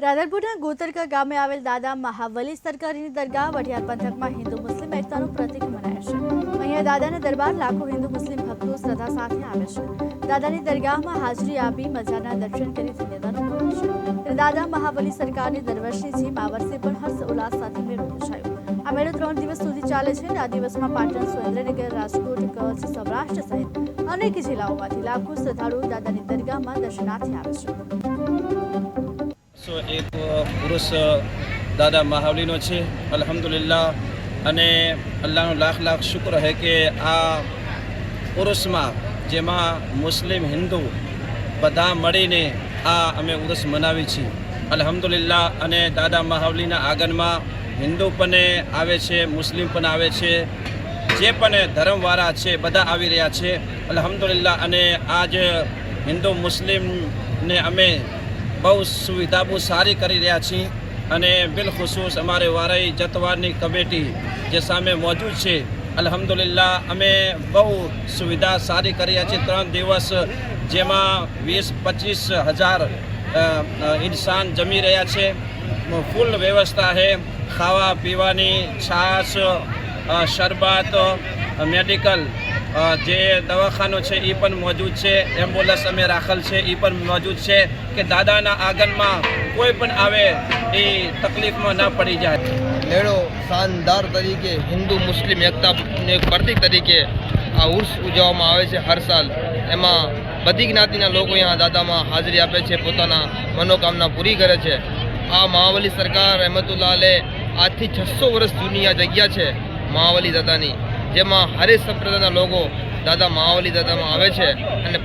રાધનપુરના ગોતરકા ગામે આવેલ દાદા મહાવલી સરકારીની દરગાહ વઢિયાર પંથકમાં હિન્દુ મુસ્લિમ એકતાનું પ્રતીક મનાય છે। અહીંયા દાદાના દરબાર લાખો હિન્દુ મુસ્લિમ ભક્તો શ્રદ્ધા સાથે આવે છે। દાદાની દરગાહમાં હાજરી આપી મજારના દર્શન કરી ધન્યતા અનુભવે છે। ત્યારે દાદા મહાવલી સરકારની દર વર્ષની જેમ આ વર્ષે પણ હર્ષ ઉલ્લાસ સાથે મેળો યોજાયો। આ મેળો 3 દિવસ સુધી ચાલે છે। આ દિવસમાં પાટણ, સુરેન્દ્રનગર, રાજકોટ, કચ્છ, સૌરાષ્ટ્ર સહિત અનેક જિલ્લાઓમાંથી લાખો શ્રદ્ધાળુઓ દાદાની દરગાહમાં દર્શનાર્થે આવે છે। એક પુરુષ દાદા મહાવલીનો છે। અલ્હમ્દુલિલ્લાહ અને અલ્લાહનો લાખ લાખ શુક્ર છે કે આ ઉરુસમાં જેમાં મુસ્લિમ હિન્દુ બધા મળીને આ અમે ઉરુસ મનાવી છીએ। અલ્હમ્દુલિલ્લાહ અને દાદા મહાવલીના આગમનમાં હિન્દુ પણ આવે છે, મુસ્લિમ પણ આવે છે, જે પણ ધર્મવાળા છે બધા આવી રહ્યા છે। અલ્હમ્દુલિલ્લાહ અને આજ હિન્દુ મુસ્લિમને અમે बहुत सुविधा बहुत सारी करी रहा छी अने बिलखुसूस अमारे वाराई जतवारनी कमेटी जे सामे मौजूद है। अल्हम्दुलिल्लाह अमे बहु सुविधा सारी करी रहा छी। 3 दिवस जेमा 20-25 हज़ार इंसान जमी रहा है। फूल व्यवस्था है, खावा पीवानी, छाछ, शरबत, मेडिकल जे दवाखानो है ये पण मौजूद है। एम्बुलन्स अमे राखल है ये पण मौजूद है कि दादाना आगमનમાં कोई पण आवे ए तकलीफ में न पड़ी जाए। मेळो शानदार तरीके हिंदू मुस्लिम एकता ने प्रतीक तरीके आ उर्स उजवવામાં આવે છે हर साल। એમાં બધી જ્ઞાતિના લોકો यहाँ દાદામાં હાજરી આપે છે, પોતાના મનોકામના પૂરી કરે છે। આ મહાવલી સરકાર રહેમતુલ્લાહ અલે આજથી 600 વર્ષ જૂની આ જગ્યા છે મહાવલી દાદાની, જેમાં હરેક સંપ્રદાયના લોકો દાદા મહાવલી દાદામાં આવે છે અને